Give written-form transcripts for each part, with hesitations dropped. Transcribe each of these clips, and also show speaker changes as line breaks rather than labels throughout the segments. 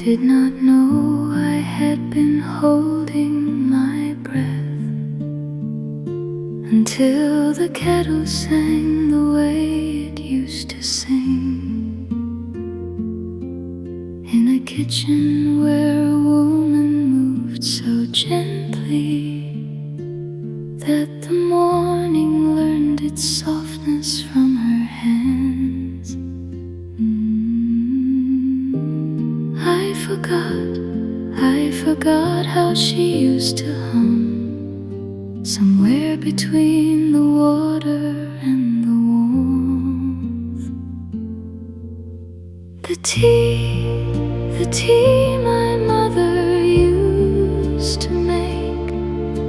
did not know I had been holding my breath until the kettle sang the way it used to sing, in a kitchen where a woman moved so gently that the morning learned its softness from her hands. I forgot how she used to hum, somewhere between the water and the warmth. The tea my mother used to make,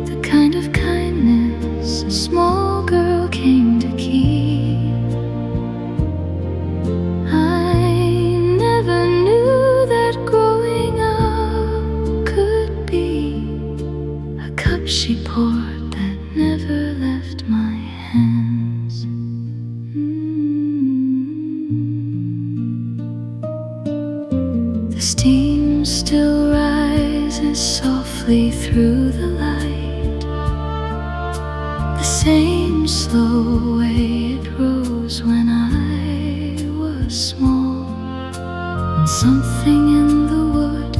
the kind of kindness a small girl came to keep. I never knew that growing up could be a cup she poured that never left my hands. The steam still rises softly through the light, the same slow way it rose when I was small. And something in the wood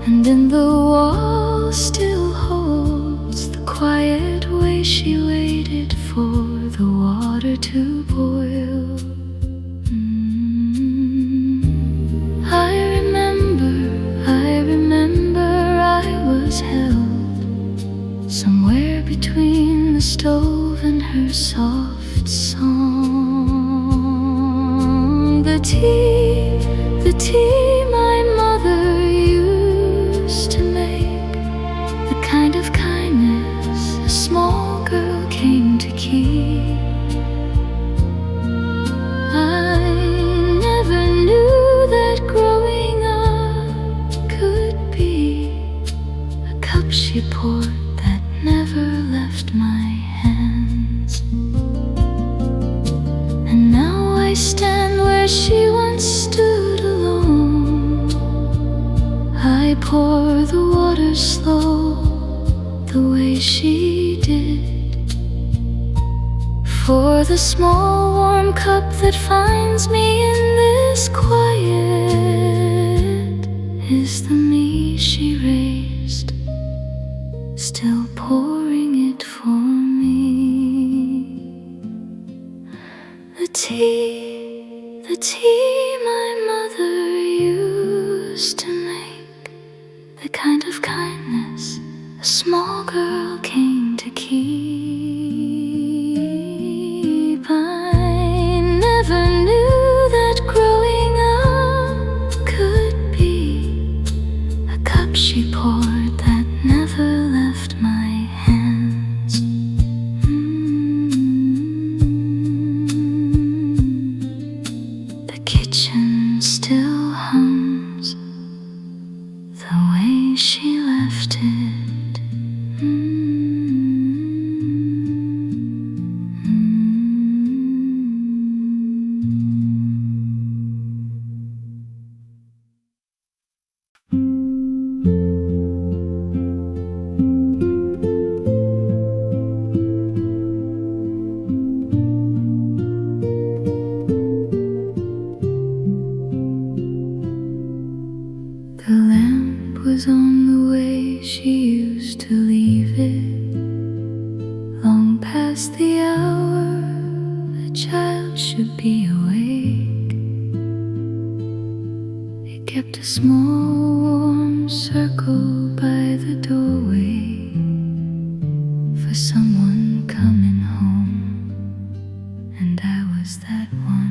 and in the wall still holds the quiet way she waited for the water to boil. I remember I was held somewhere between the stove and her soft song. The tea my mother used to make, the kind of kindness a small girl came to keep. I never knew that growing up could be a cup she poured that never left my hands. And now I stand where she once stood alone. I pour the water slow, the way she did, for the small warm cup that finds me in this quiet is the me she raised, still pouring it for me. The tea my mother used to make, the kind of kindness a small girl came to keep. I never knew that growing up could be a cup she poured that never left my hands. The kitchen still hums the way she left it. The lamp was on the way she used to leave it, long past the hour the child should be awake. It kept a small warm circle by the doorway for someone coming home, and I was that one.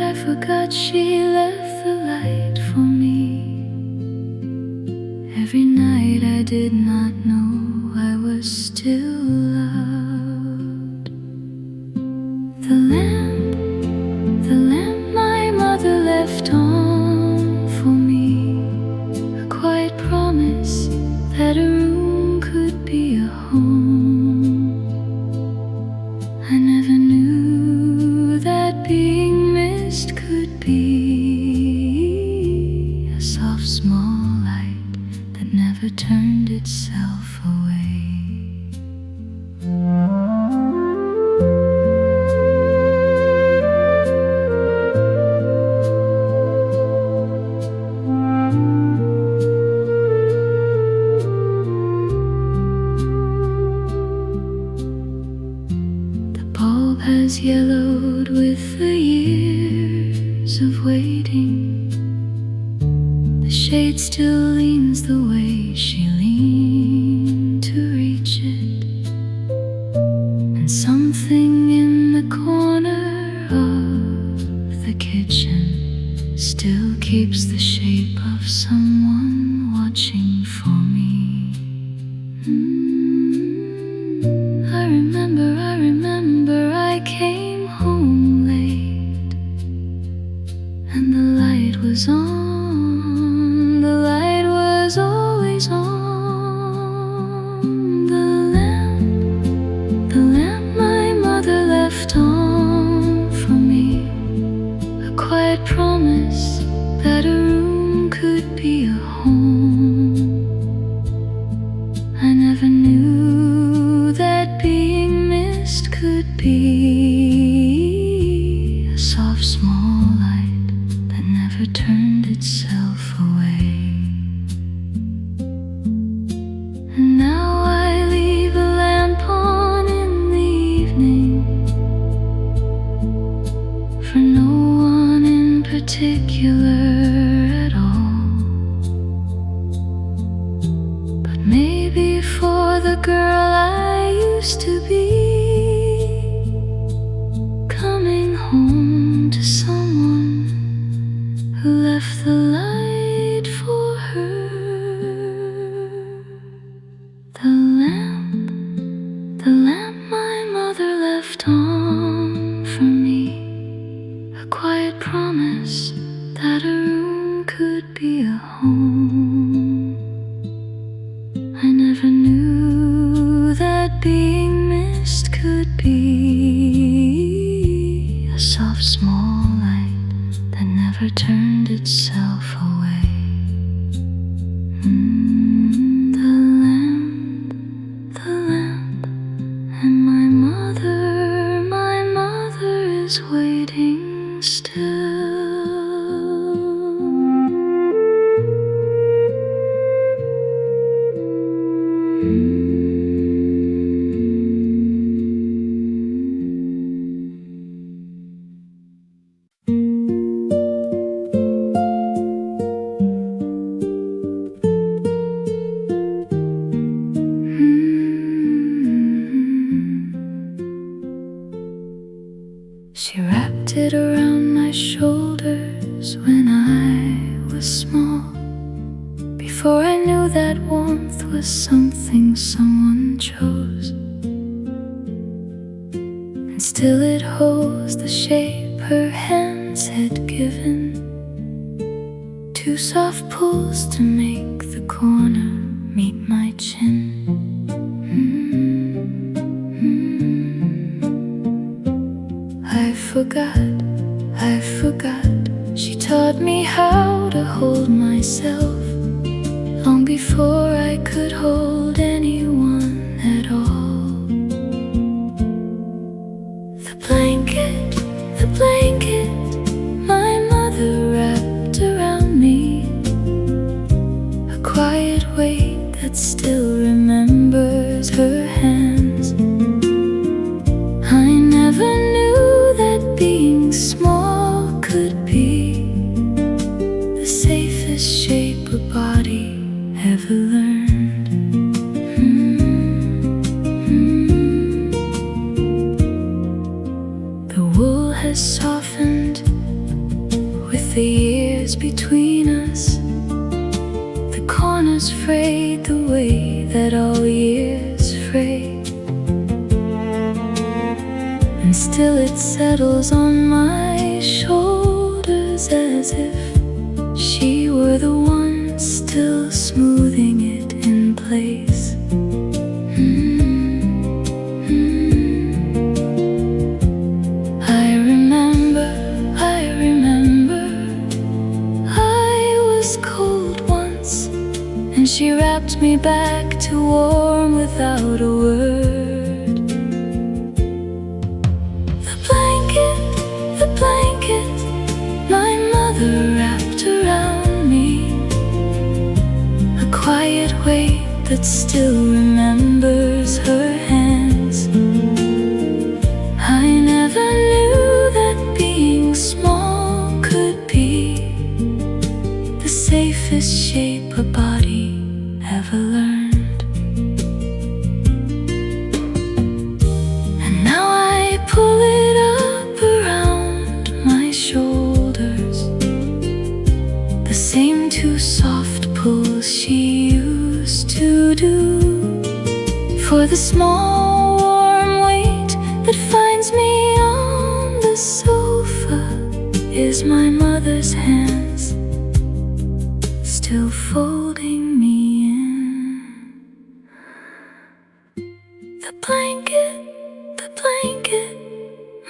I forgot she left the light for me. Every night I did not know I was still loved. The lamp my mother left on for me, a quiet promise that a room could be a home. I never knew that being missed could of waiting. The shade still leans the way she leaned to reach it, and something in the corner of the kitchen still keeps the shape of someone watching for me. I remember I came home late, and the light was on, the light was always on. The lamp my mother left on for me, a quiet promise that a room could be a home. I never knew that being missed could be a soft small light that never turned itself away. And now I leave a lamp on in the evening for no one in particular at all, but maybe for the girl I used to be, coming home to someone who left the light for her. The lamp my mother left on for me, a quiet promise that a room could be a home. I never knew that being missed could be a soft small light that never turned itself away. The lamp, and my mother is waiting still. She wrapped it around my shoulders when I was small, before I knew that warmth was something someone chose. And still it holds the shape her hands had given, two soft pulls to make the corner meet my chin. I forgot, she taught me how to hold myself long before I could hold anyone at all. The blanket my mother wrapped around me, a quiet weight that still remembers her hands. I never knew that being small could be the safest shape a body ever learned. The wool has softened with the years between us, the corners frayed the way that all years fray. And still it settles on my shoulders as if she were the one still smoothing it in place. I remember I was cold once, and she wrapped me back to warm without a word. The blanket my mother wrapped around me, a quiet weight that still remembers her hands. I never knew that being small could safest shape a body ever learned. And now I pull it up around my shoulders, the same two soft pulls she used to do. For the small warm weight that finds me on the sofa is my mother's hands still folding me in. The blanket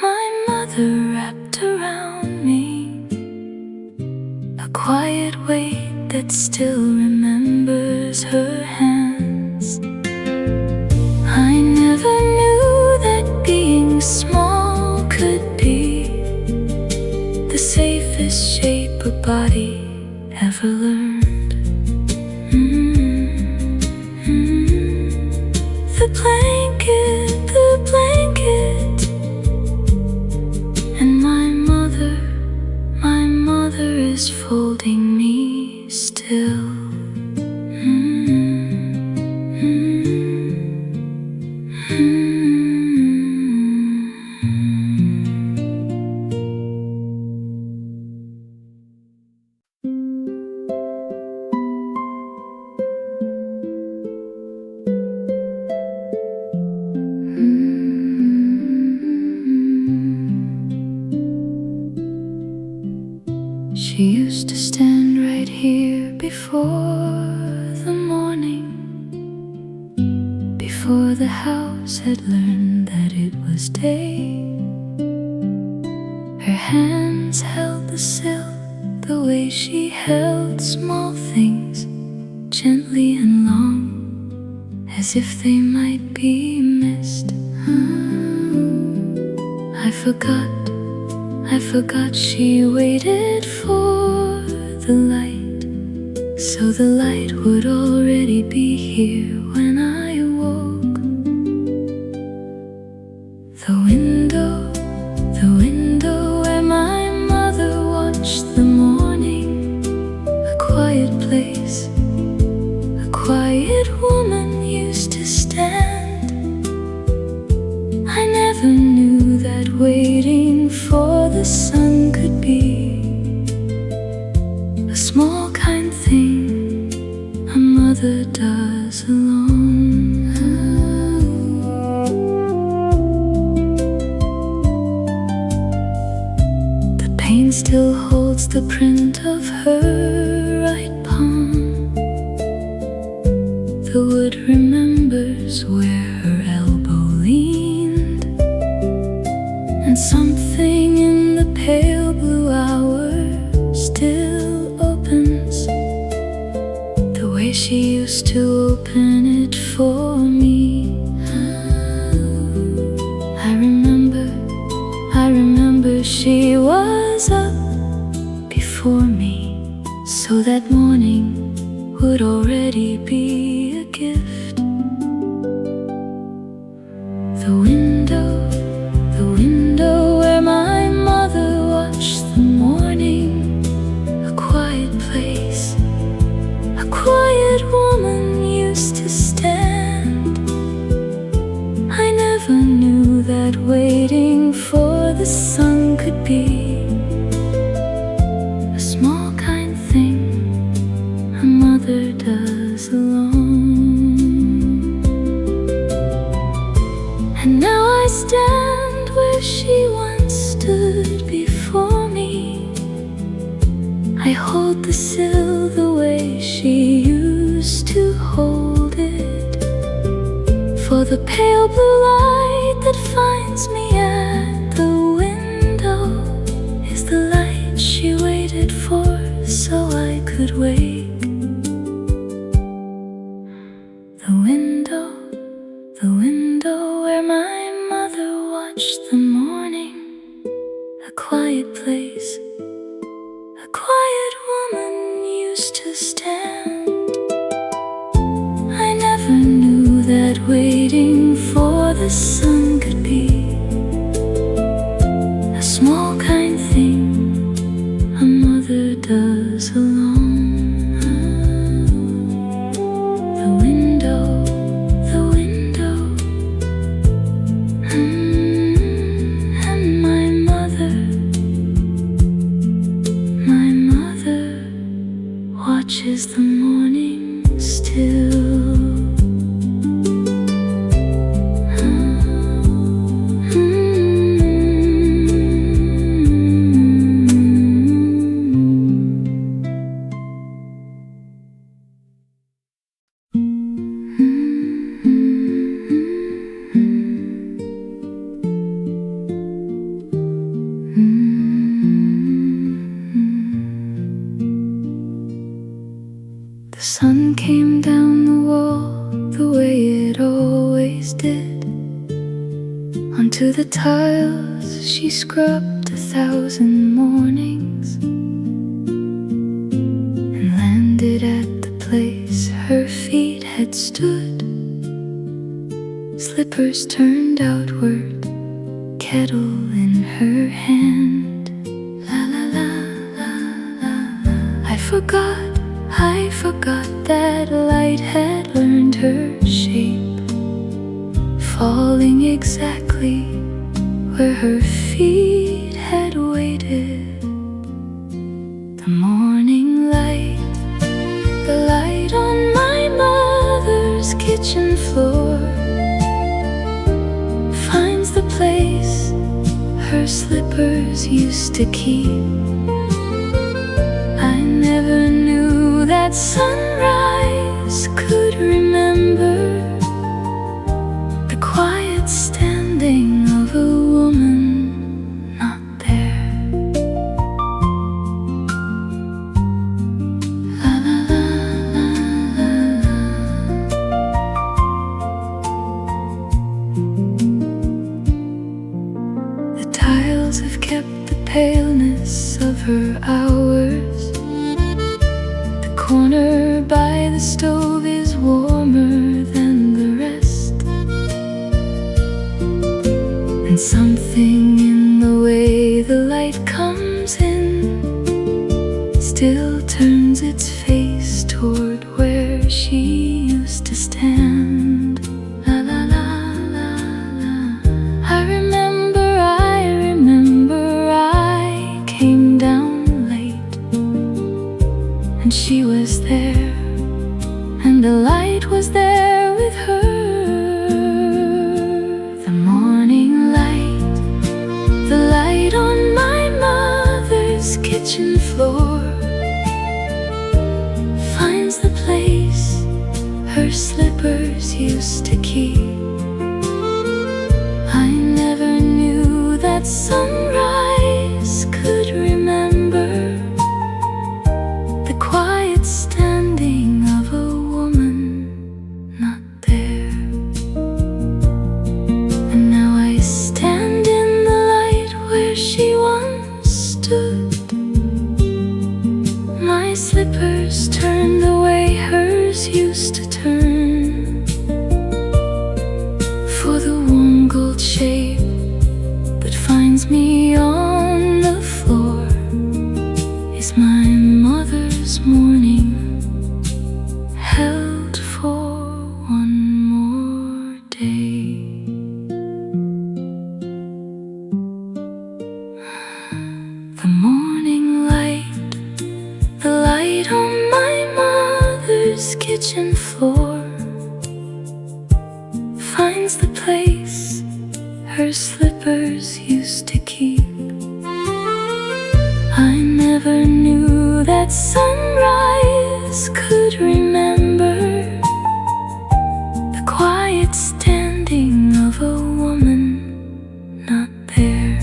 my mother wrapped around me, a quiet weight that still remembers her hands. I never knew that being small could be the safest shape a body ever learned. The blanket, and my mother is folding me still. She used to stand right here before the morning, before the house had learned that it was day. Her hands held the sill the way she held small things, gently and long, as if they might be missed. I forgot she waited for the light, so the light would already be here when I awoke. The window where my mother watched the morning, a quiet place, a quiet woman used to stand. I never knew that waiting for the sun could be a small kind thing a mother does alone. The pain still holds the print of her right palm. The wood remembers where her elbow leaned, and something in the pale blue hour still opens the way she used to open it for me. I remember she was up before me, so that morning would already be a gift. The window where my mother watched the morning, a quiet place, a quiet woman used to stand. I never knew that waiting for the sun could be a small kind thing a mother does alone. And now I stand where she once stood before me. I hold the sill the way she used to hold it, for the pale blue light that finds me at the window is the light she waited for so I could wake. The window where my mother watched the morning, a quiet place, a quiet woman used to stand. I never knew that waiting for the sun could be a small kind thing a mother does alone. watches the morning still. The sun came down the wall the way it always did. Onto the tiles she scrubbed 1,000 mornings, and landed at the place her feet had stood. Slippers turned outward, kettle in her hand. La la la la la la. I forgot that light had learned her shape, falling exactly where her feet had waited. The morning light, the light on my mother's kitchen floor, finds the place her slippers used to keep. I never knew that sunrise could remember the quiet standing of a woman not there. La la la la la la. The tiles have kept the paleness of her hours. The corner by the stove is warmer than the rest, and something in the way the light comes in still turns its face toward where she used to stand. La la la la la. I remember I came down late, and she was there, and the light was there with her. The morning light, the light on my mother's kitchen floor, finds the place her slippers used to keep. I never knew that sunrise could remember the quiet standing of a woman not there. And now I stand in the light where she once stood. My slippers turn the way hers used to turn, for the warm gold shape that finds me on the floor is my mother's morning, held for one more day. The morning light, the light on my mother's kitchen floor, finds the place her slippers used to keep. I never knew that sunrise could remember the quiet standing of a woman not there.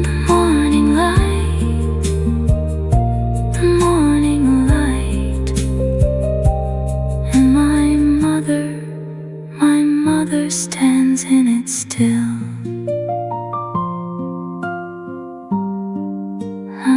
The morning light, the morning light, and my mother stands in it still. La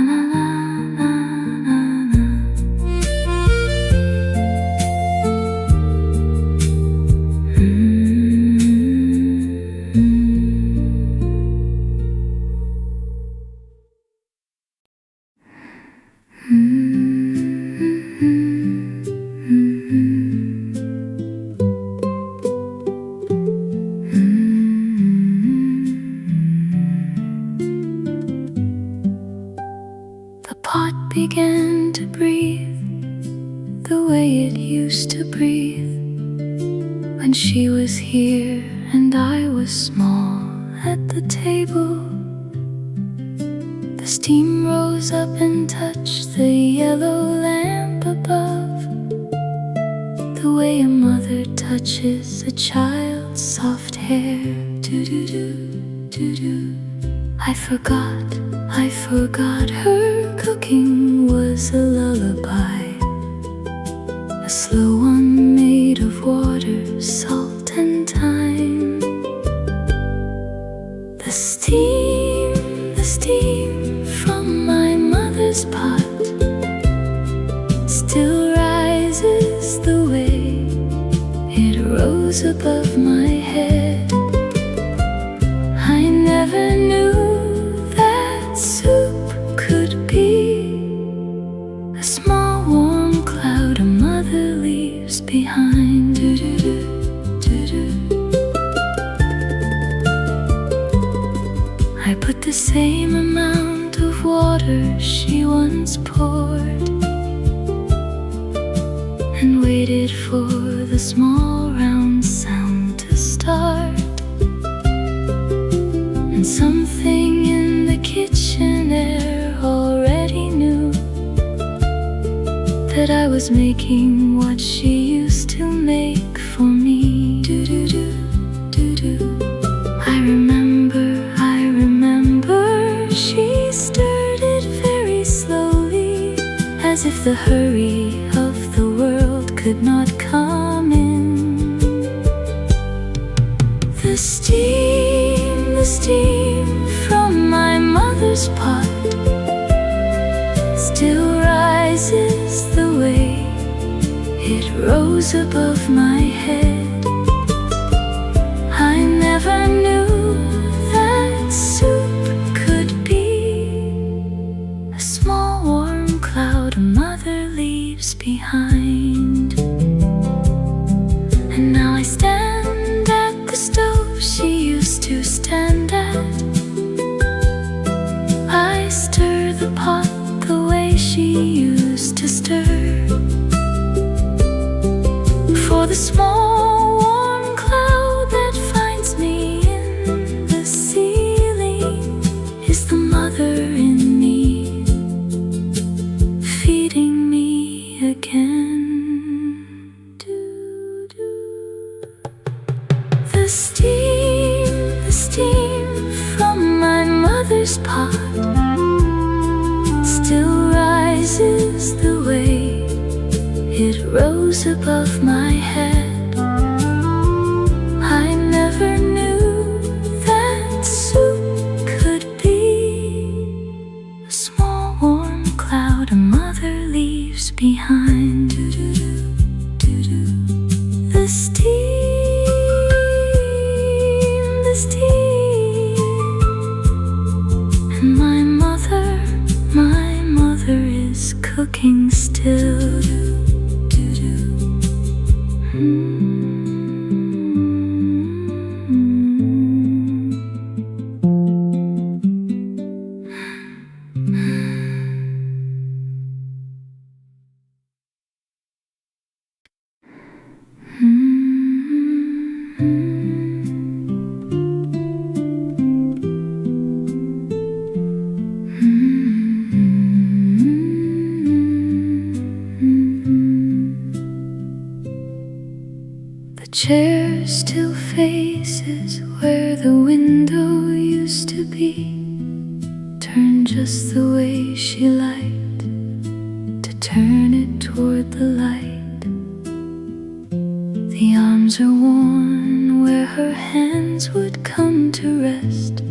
began to breathe the way it used to breathe when she was here and I was small at the table. The steam rose up and touched the yellow lamp above, the way a mother touches a child's soft hair. Do-do-do, do-do. I forgot her cooking was a lullaby, a slow one made of water, salt and thyme. The steam from my mother's pot still rises the way it rose above my head. I never knew that soup could be a small warm cloud a mother leaves behind. Do-do-do, do-do. I put the same amount of water she once poured and waited for the small round sound to start. And something in the kitchen air already knew that I was making what she used to make for me. Do-do-do, do-do. I remember she stirred it very slowly, as if the hurry of the world could not come in. The steam from my mother's pot still rises the way it rose above my head. I never knew that soup could be a small warm cloud a mother leaves behind. And now I stand at the stove she used to stand at. I stir the pot the way she used to stir. For the small warm cloud that finds me in the ceiling is the mother in me, feeding me again. The steam from my mother's pot still rises the way it rose above my head. I never knew that soup could be a small warm cloud a mother leaves behind. Do-do-do, do-do. The steam, and my mother is cooking still. Chair still faces where the window used to be, turned just the way she liked to turn it toward the light. The arms are worn where her hands would come to rest.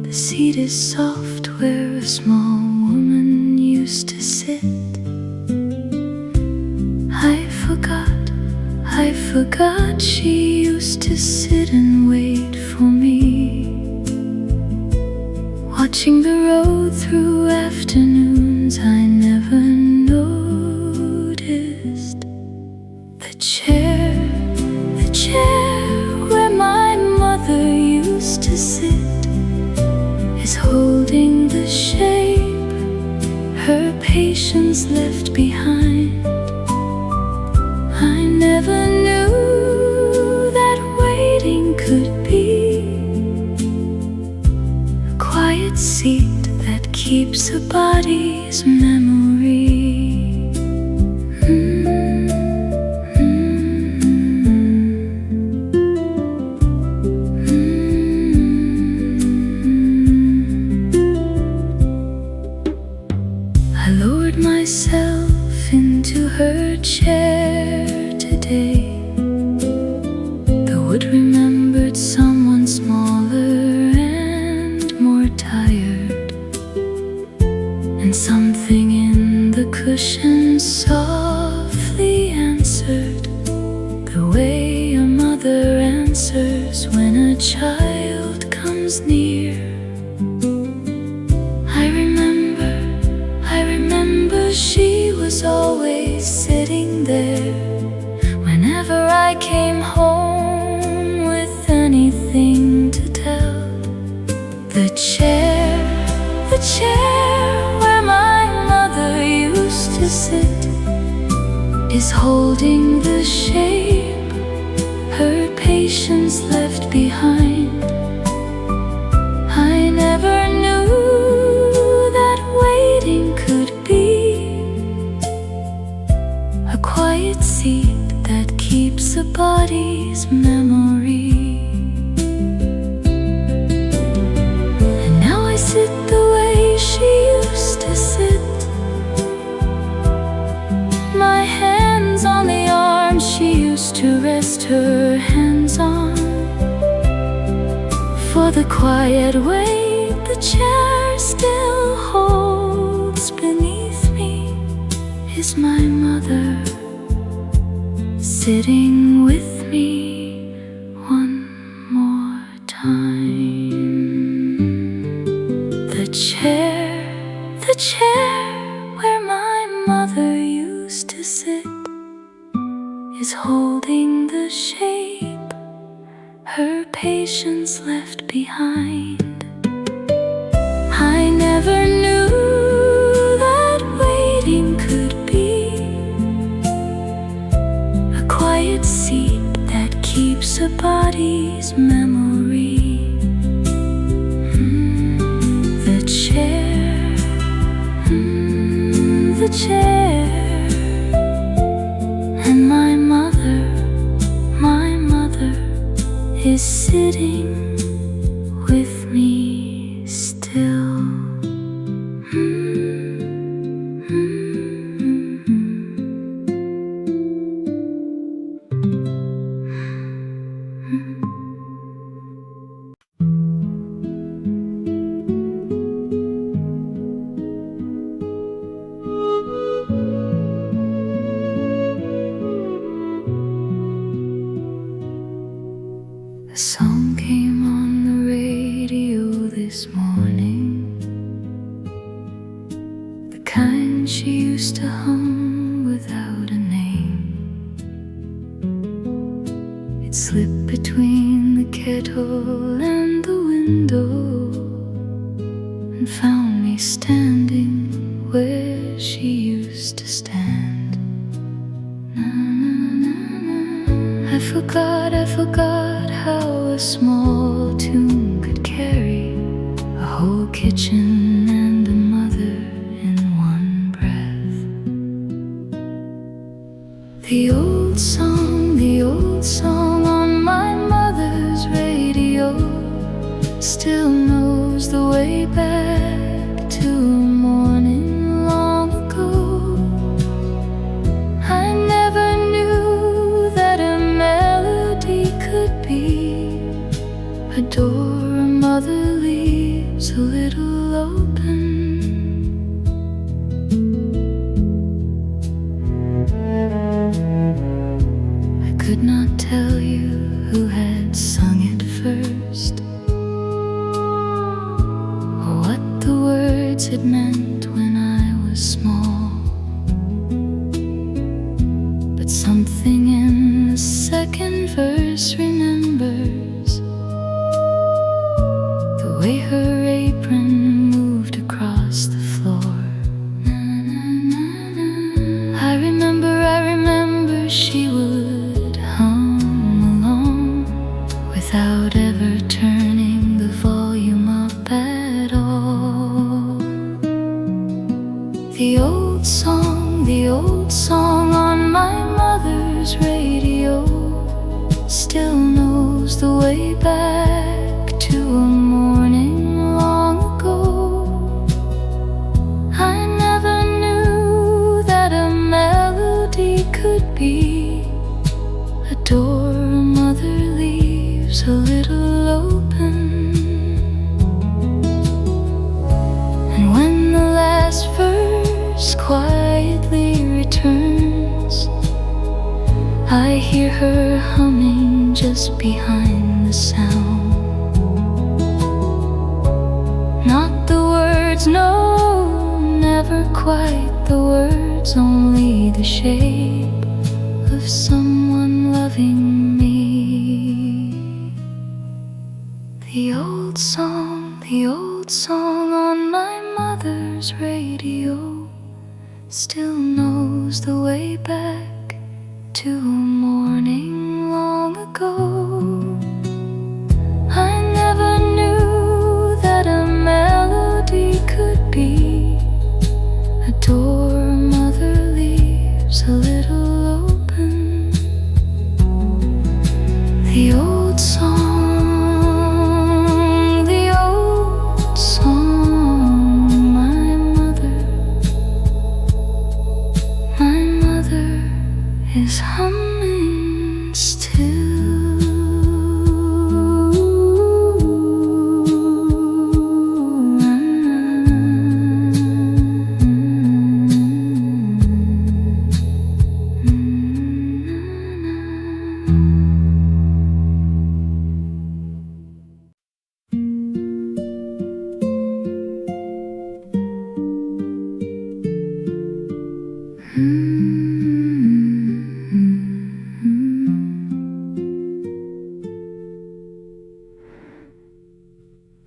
The seat is soft where a small woman used to sit. I forgot she used to sit and wait for me, watching the road through afternoons I never noticed. The chair where my mother used to sit is holding the shape left behind. I never knew that waiting could be a quiet seat that keeps a body's memory. I lowered myself into her chair today. The wood remembered someone smaller and more tired, and something in the cushion softly answered the way a mother answers when a child comes near. I remember she was always sitting there whenever I came home with anything to tell. The chair where my mother used to sit is holding the shape her patience left behind. I never knew that waiting could be a quiet seat that keeps a body's memory. And now I sit the way she used to sit, my hands on the arms she used to rest her hands on. For the quiet weight the chair still holds beneath me is my mother sitting with me one more time. The chair where my mother used to sit is holding the shape her patience left behind. I never knew that waiting could be a quiet seat that keeps a body's memory. The chair, and my mother is sitting with me still. A song came on the radio this morning, the kind she used to hum without a name. It slipped between the kettle and the window and found me standing where she used to stand. I forgot how a small tune could carry a whole kitchen and a mother in one breath. The old song on my mother's radio still knows the way back to a morning long ago. I never knew that a melody could be a door a mother leaves a little open. I could not tell you who had sung it first, or what the words had meant when I was small. But something in the second verse remembers the way her apron moved across the floor. Na, na, na, na. way back to a morning long ago. I never knew that a melody could be a door a mother leaves a little open. And when the last verse quietly returns, I hear her humming just behind the sound. Not the words, no, never quite the words, only the shape of someone loving me. The old song on my mother's radio still knows the way back to a morning long ago. I never knew that a melody could be a door a mother leaves a little open. The old song, my mother is humming still.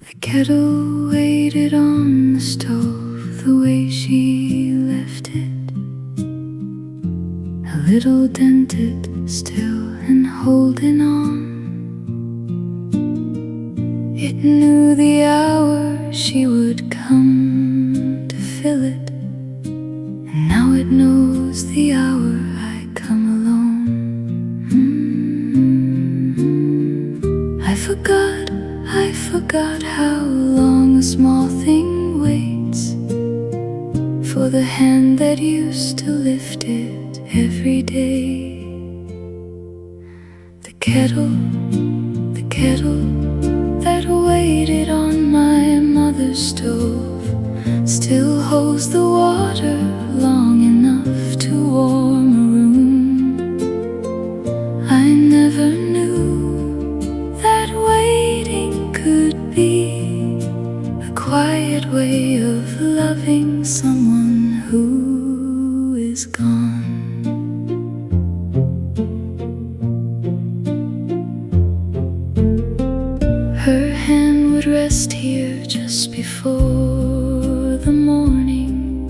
The kettle waited on the stove the way she left it, a little dented still and holding on. It knew the hour she would come to fill it, and now it knows the hour I come alone. I forgot how long a small thing waits for the hand that used to lift it every day. The kettle that waited on my mother's stove still holds the water long enough to warm a room. I never knew that waiting could be a quiet way of loving someone who is gone. Her hand would rest here just before the morning.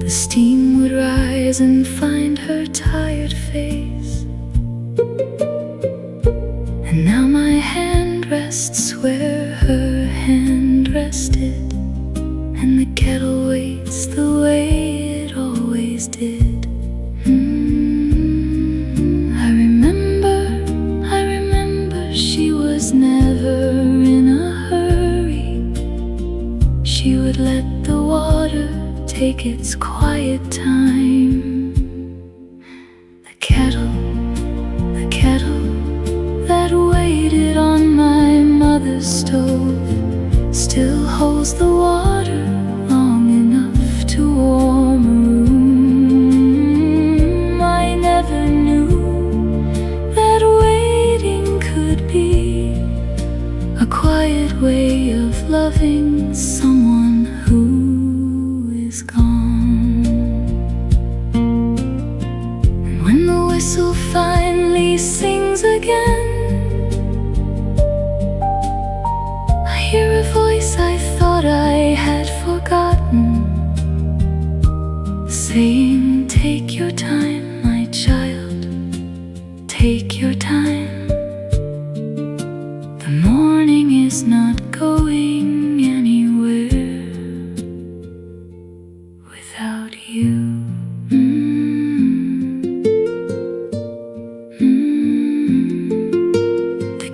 The steam would rise and find her tired face, and now my hand rests where her hand rested, and the kettle waits the way it always did. I remember she was never in a hurry. She would let the water take its quiet time. The kettle that waited on my mother's stove still holds the water long enough to warm a room. I never knew that waiting could be a quiet way of loving someone who is gone. And when the whistle finally sings again, I hear a voice I thought I had forgotten, saying, "Take your time, my child, take your time. The morning is not going anywhere without you." The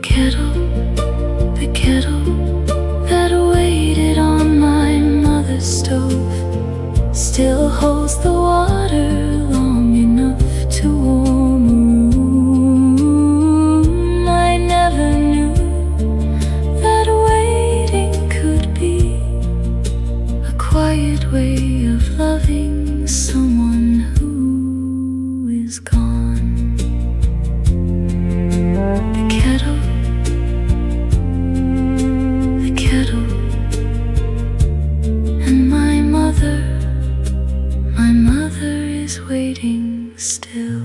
kettle that waited on my mother's stove still holds the water long enough to warm a room. I never knew that waiting could be a quiet way of loving someone who is gone. The kettle and my mother is waiting still.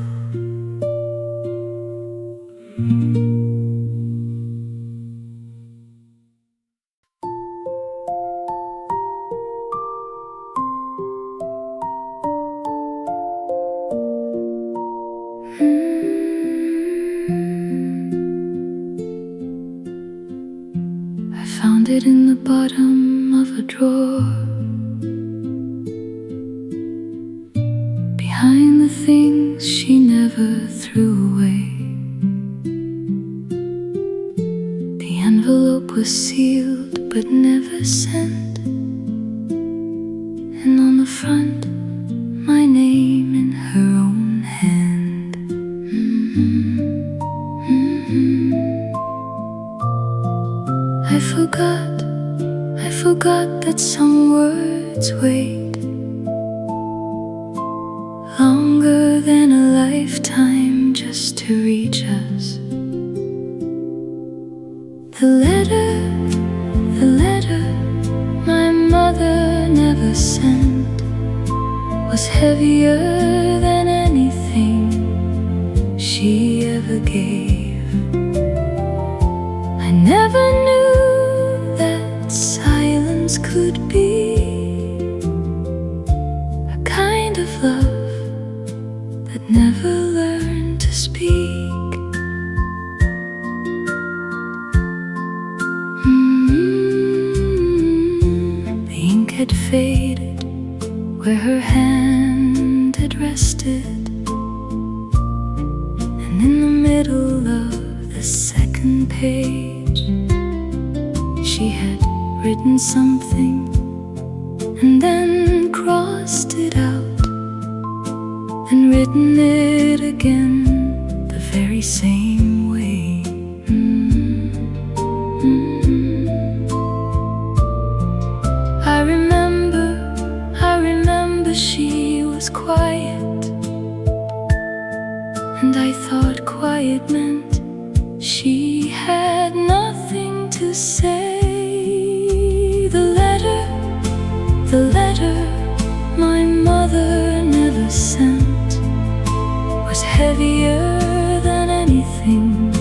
I found it in the bottom of a drawer, behind the things she never threw away. The envelope was sealed but never sent, and on the front my name in her own hand. I forgot that some words wait longer than a lifetime just to reach us. The letter my mother never sent was heavier than anything she ever gave. I never knew that silence could be a kind of love that never learned to speak. The ink had faded where her hand had rested, and in the middle of the second page she had written something and then crossed it out and written it again the very same way. I remember she was quiet, and I thought quiet meant she had nothing to say. The letter my mother never sent was heavier than anything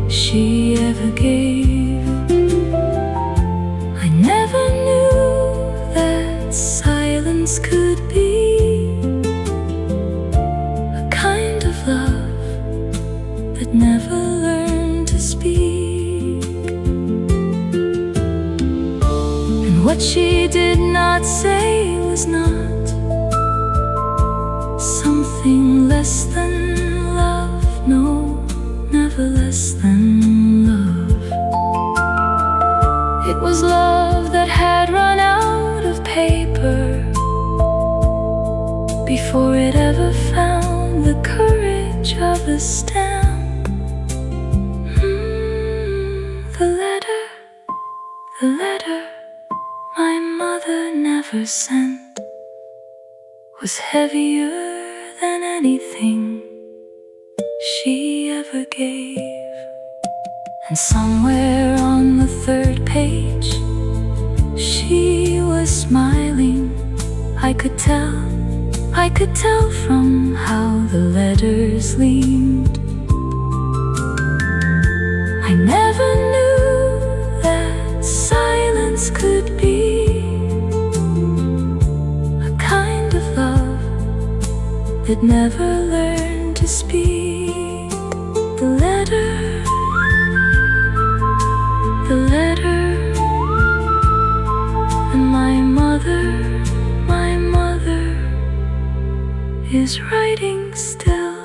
she ever gave. I never knew that silence could be a kind of love that never learned to speak. And what she did not say was not something less than love. No, never less than love. It was love that had run out of paper before it ever found the courage of a stamp. The letter my mother never sent was heavier than anything she ever gave. And somewhere on the third page she was smiling. I could tell from how the letters leaned. I never knew that silence could be a kind of love that never learned to speak. The letter and my mother is writing still.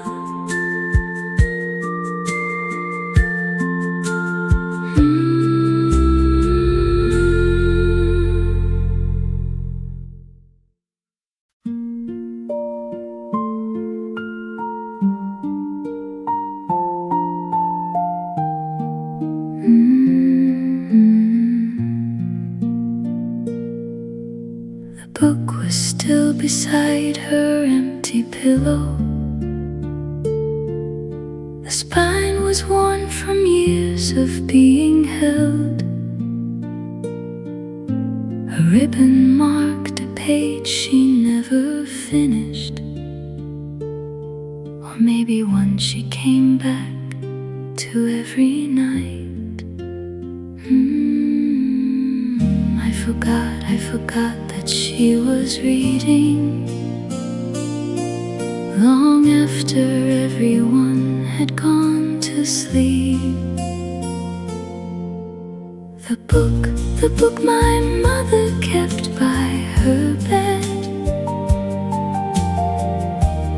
was still beside her empty pillow. The spine was worn from years of being held. A ribbon marked a page she never finished. Or maybe one she came back to every night. I forgot that she was reading long after everyone had gone to sleep. The book my mother kept by her bed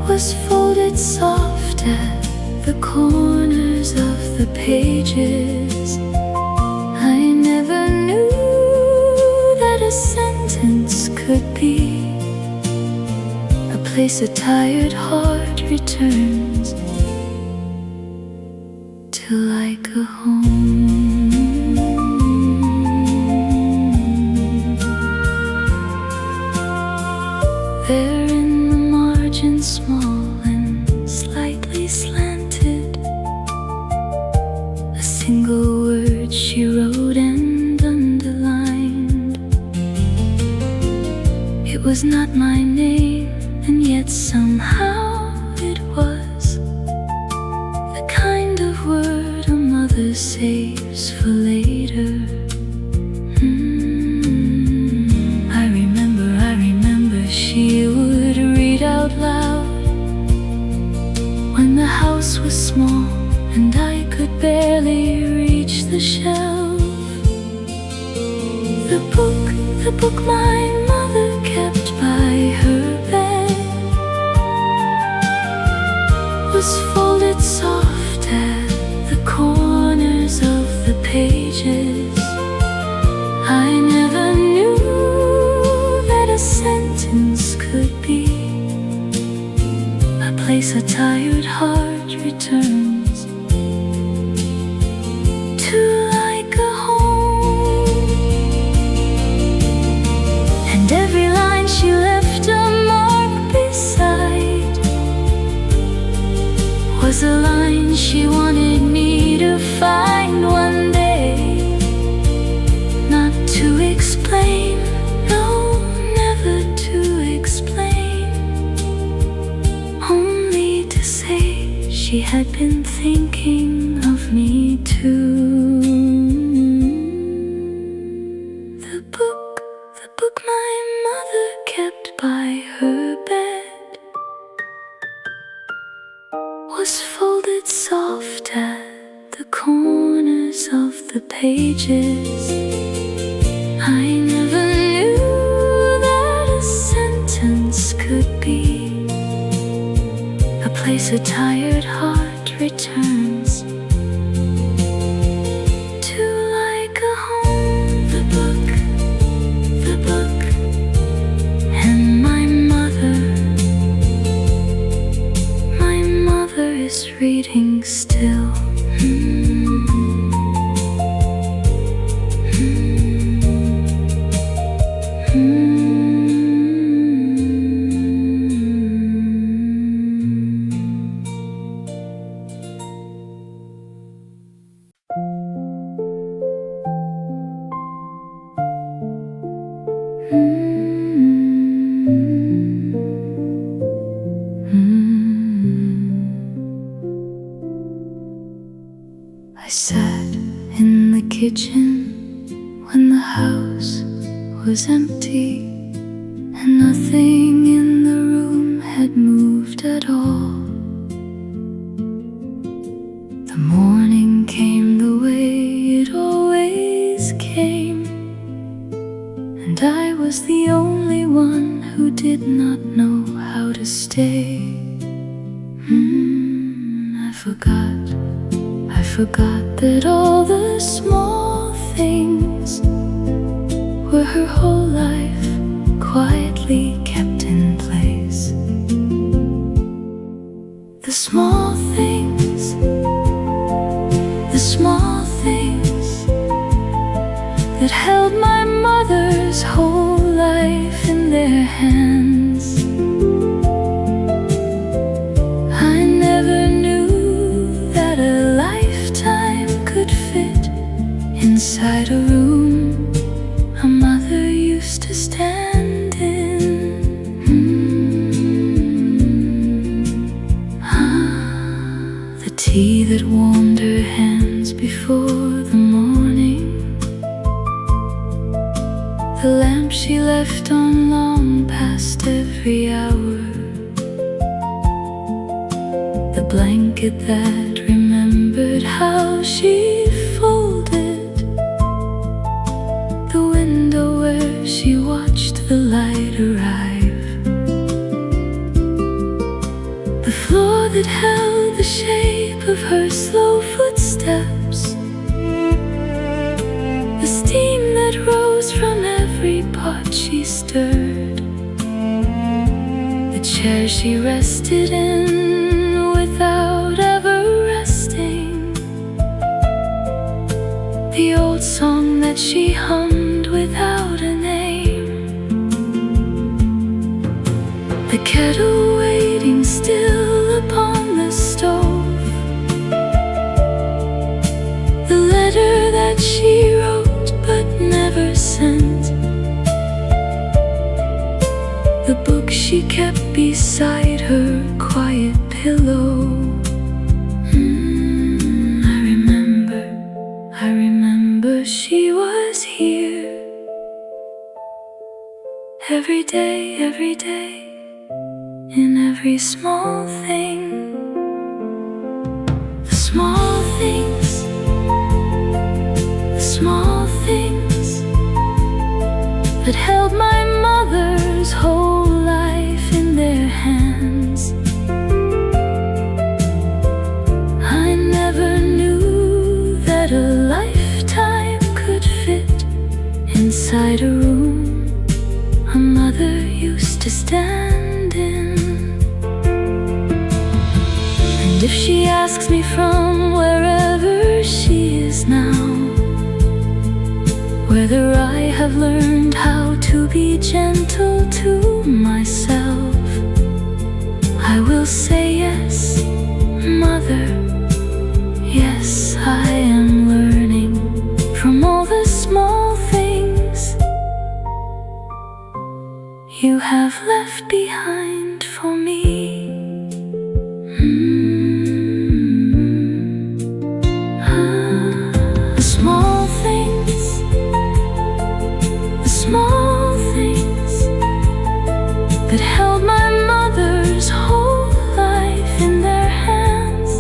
was folded soft at the corners of the pages. I never knew that a sentence could be a place a tired heart returns to, like a home. There in the margin, small and slightly slanted, a single word she wrote and underlined. It was not my name, and yet somehow it was the kind of word a mother saves for later. She would read out loud when the house was small and I could barely reach the shelf. The book my mother kept by her bed was folded soft at the corners of the pages. I never knew that a sentence could be a place a tired heart returns to, like a home. And every line she left a mark beside was a line she wanted me to find one day. Not to explain, no, never to explain, only to say she had been thinking of me too. The book my mother kept by her bed was folded soft at the corners of the pages. I never knew that a sentence could be a place a tired heart returns to, like a home. The book, and my mother is reading still. I sat in the kitchen when the house was empty and nothing in the room had moved at all. The morning came the way it always came, and I was the only one who did not know how to stay. I forgot that all the small things were her whole life quietly kept in place. The small things, that held my mother's whole life in their hands. I never knew that a lifetime could fit inside a room a mother used to stand in. The tea that warmed her hands before the morning, the lamp she left on long past every hour, the blanket that remembered how she folded, the window where she watched the light arrive, the floor that held the shape of her slow footsteps, the steam that rose from every pot she stirred, the chair she rested in without ever resting, the old song that she hummed without a name, the kettle waiting still upon the stove, the letter that she wrote but never sent, the book she kept beside her quiet pillow. I remember she was here every day, in every small thing, the small things, the small things that held my mother's whole life in their hands. I never knew that a lifetime could fit inside a room a mother used to stand in. And if she asks me from wherever she is now, whether I have learned how to be gentle to myself, I will say yes, Mother, yes, I am learning from all the small things you have left behind for me. The small things, the small things that held my mother's whole life in their hands.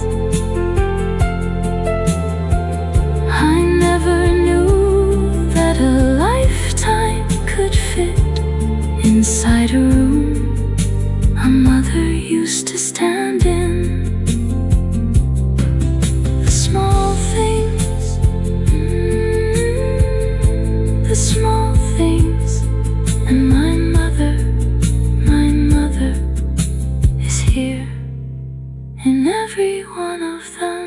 I never knew that a lifetime could fit inside a room a mother used to stand in. The small things, the small things, and my mother is here in every one of them.